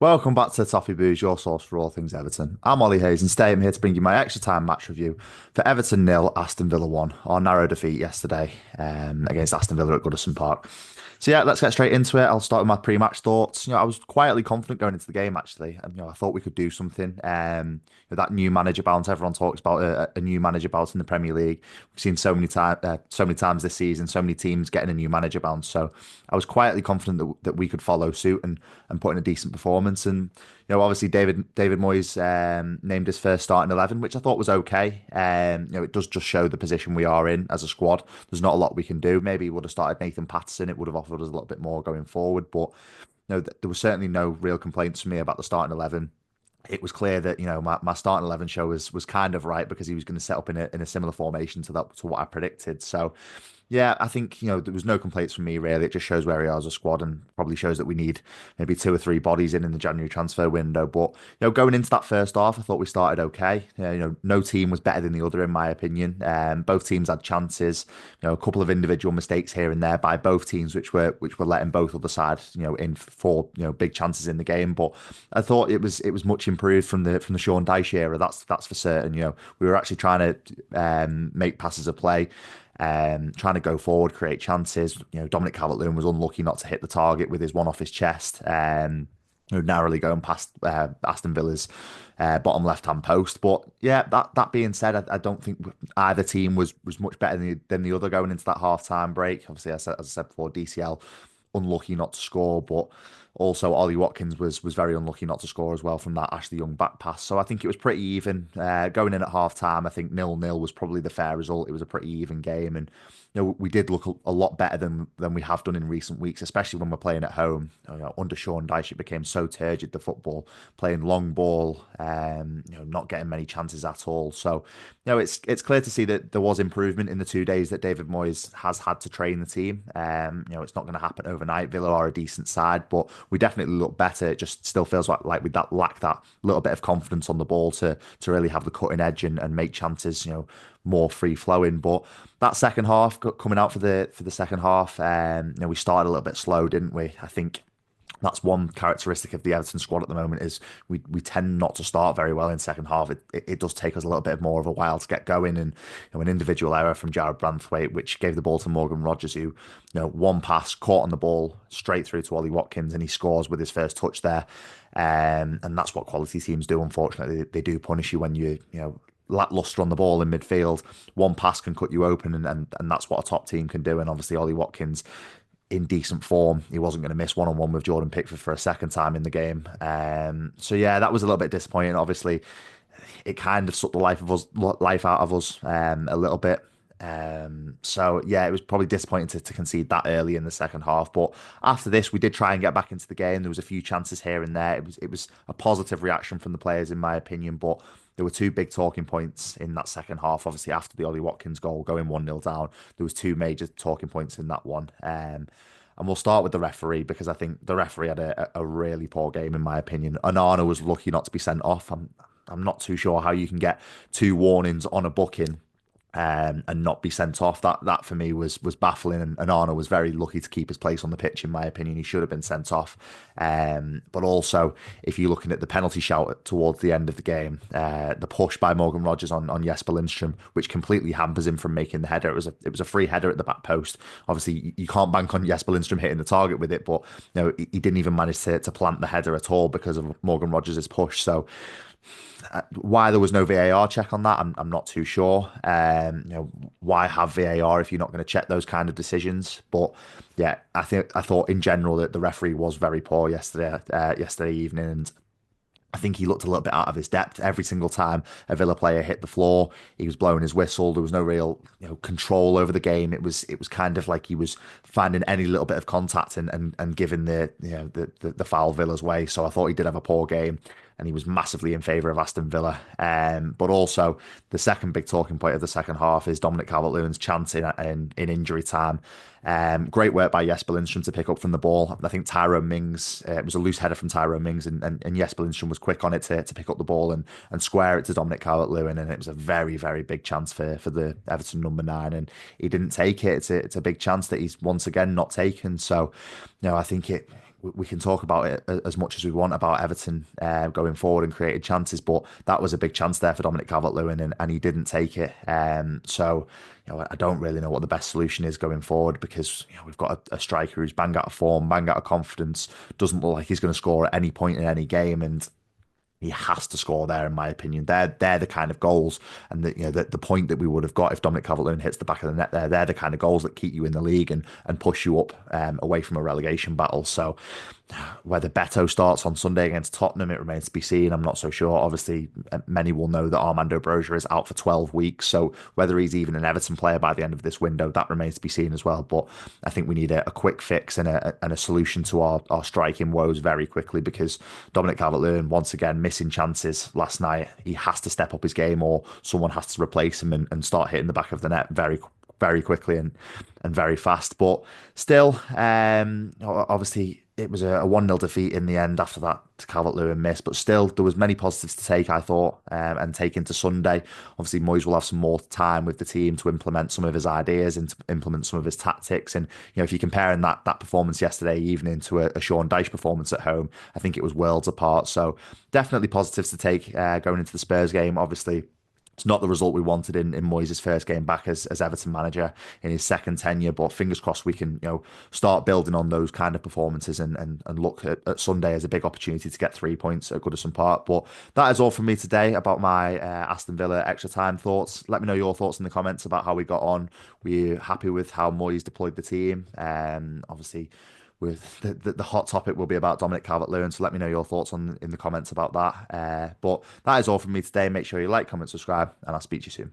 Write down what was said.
Welcome back to Toffee Booze, your source for all things Everton. I'm Ollie Hayes, and today I'm here to bring you my extra time match review for Everton nil, Aston Villa 1, our narrow defeat yesterday against Aston Villa at Goodison Park. So yeah, let's get straight into it. I'll start with my pre-match thoughts. I was quietly confident going into the game actually, and I thought we could do something. With that new manager bounce, everyone talks about a new manager bounce in the Premier League. We've seen so many times this season, so many teams getting a new manager bounce. So I was quietly confident that we could follow suit and put in a decent performance. And obviously David Moyes named his first starting 11, which I thought was okay. It does just show the position we are in as a squad. There's not a lot we can do. Maybe he would have started Nathan Patterson. It would have offered us a little bit more going forward. But there was certainly no real complaints from me about the starting 11. It was clear that my starting 11 show was kind of right because he was going to set up in a similar formation to what I predicted. So yeah, I think, there was no complaints from me really. It just shows where we are as a squad and probably shows that we need maybe two or three bodies in the January transfer window. But, going into that first half, I thought we started okay. No team was better than the other in my opinion. Both teams had chances, a couple of individual mistakes here and there by both teams, which were letting both other sides, in for, big chances in the game. But I thought it was much improved from the Sean Dyche era. That's for certain. We were actually trying to make passes of play, trying to go forward, create chances. Dominic Calvert-Lewin was unlucky not to hit the target with his one off his chest, narrowly going past Aston Villa's bottom left-hand post. But yeah, that being said, I don't think either team was much better than the other going into that half-time break. Obviously, as I said before, DCL unlucky not to score, but also Ollie Watkins was very unlucky not to score as well from that Ashley Young back pass. So I think it was pretty even going in at half time. I think 0-0 was probably the fair result. It was a pretty even game, and we did look a lot better than we have done in recent weeks, especially when we're playing at home. Under Sean Dyche, it became so turgid, the football, playing long ball, not getting many chances at all. So it's clear to see that there was improvement in the 2 days that David Moyes has had to train the team. It's not going to happen overnight. Villa are a decent side, but we definitely look better. It just still feels like we lack that little bit of confidence on the ball to really have the cutting edge and make chances, more free flowing. But that second half coming out for the second half, we started a little bit slow, didn't we? I think that's one characteristic of the Everton squad at the moment is we tend not to start very well in second half. It does take us a little bit more of a while to get going, and an individual error from Jared Branthwaite, which gave the ball to Morgan Rogers, who one pass caught on the ball straight through to Ollie Watkins, and he scores with his first touch there. And that's what quality teams do. Unfortunately, they do punish you when you lackluster on the ball in midfield. One pass can cut you open, and that's what a top team can do. And obviously, Ollie Watkins in decent form. He wasn't going to miss one-on-one with Jordan Pickford for a second time in the game. So yeah, that was a little bit disappointing. Obviously, it kind of sucked the life out of us a little bit. So yeah, it was probably disappointing to concede that early in the second half. But after this, we did try and get back into the game. There was a few chances here and there. It was a positive reaction from the players, in my opinion. But there were two big talking points in that second half. Obviously, after the Ollie Watkins goal, going 1-0 down, there was two major talking points in that one. And we'll start with the referee because I think the referee had a really poor game, in my opinion. Onana was lucky not to be sent off. I'm not too sure how you can get two warnings on a booking and not be sent off. That for me was baffling. And Arnold was very lucky to keep his place on the pitch, in my opinion. He should have been sent off. But also, if you're looking at the penalty shout towards the end of the game, the push by Morgan Rogers on Jesper Lindstrom, which completely hampers him from making the header. It was a free header at the back post. Obviously, you can't bank on Jesper Lindstrom hitting the target with it, but he didn't even manage to plant the header at all because of Morgan Rogers' push. So why there was no VAR check on that, I'm not too sure. Why have VAR if you're not going to check those kind of decisions? But yeah, I thought in general that the referee was very poor yesterday evening, and I think he looked a little bit out of his depth every single time a Villa player hit the floor. He was blowing his whistle. There was no real, control over the game. It was kind of like he was finding any little bit of contact and giving the foul Villa's way. So I thought he did have a poor game, and he was massively in favour of Aston Villa. But also the second big talking point of the second half is Dominic Calvert-Lewin's chance in injury time. Great work by Jesper Lindstrom to pick up from the ball. I think Tyrone Mings, it was a loose header from Tyrone Mings, and Jesper Lindstrom was quick on it to pick up the ball and square it to Dominic Calvert-Lewin, and it was a very, very big chance for the Everton number 9, and he didn't take it. It's a big chance that he's once again not taken. So, I think we can talk about it as much as we want about Everton going forward and creating chances, but that was a big chance there for Dominic Calvert-Lewin, and he didn't take it. So I don't really know what the best solution is going forward because we've got a striker who's bang out of form, bang out of confidence, doesn't look like he's going to score at any point in any game, and he has to score there, in my opinion. They're the kind of goals, and the point that we would have got if Dominic Calvert-Lewin hits the back of the net there. They're the kind of goals that keep you in the league and push you up away from a relegation battle. So whether Beto starts on Sunday against Tottenham, it remains to be seen. I'm not so sure. Obviously, many will know that Armando Broja is out for 12 weeks. So whether he's even an Everton player by the end of this window, that remains to be seen as well. But I think we need a quick fix and a solution to our striking woes very quickly because Dominic Calvert-Lewin, once again, missing chances last night. He has to step up his game or someone has to replace him and start hitting the back of the net very quickly and very fast. But still, obviously, it was a 1-0 defeat in the end after that Calvert-Lewin miss, but still there was many positives to take, I thought, and take into Sunday. Obviously, Moyes will have some more time with the team to implement some of his ideas and to implement some of his tactics. And if you're comparing that performance yesterday evening to a Sean Dyche performance at home, I think it was worlds apart. So definitely positives to take going into the Spurs game. Obviously, it's not the result we wanted in Moyes' first game back as Everton manager in his second tenure, but fingers crossed we can start building on those kind of performances and look at Sunday as a big opportunity to get 3 points at Goodison Park. But that is all from me today about my Aston Villa extra time thoughts. Let me know your thoughts in the comments about how we got on. Were you happy with how Moyes deployed the team? Obviously, with the hot topic will be about Dominic Calvert-Lewin, so let me know your thoughts in the comments about that. But that is all from me today. Make sure you like, comment, subscribe, and I'll speak to you soon.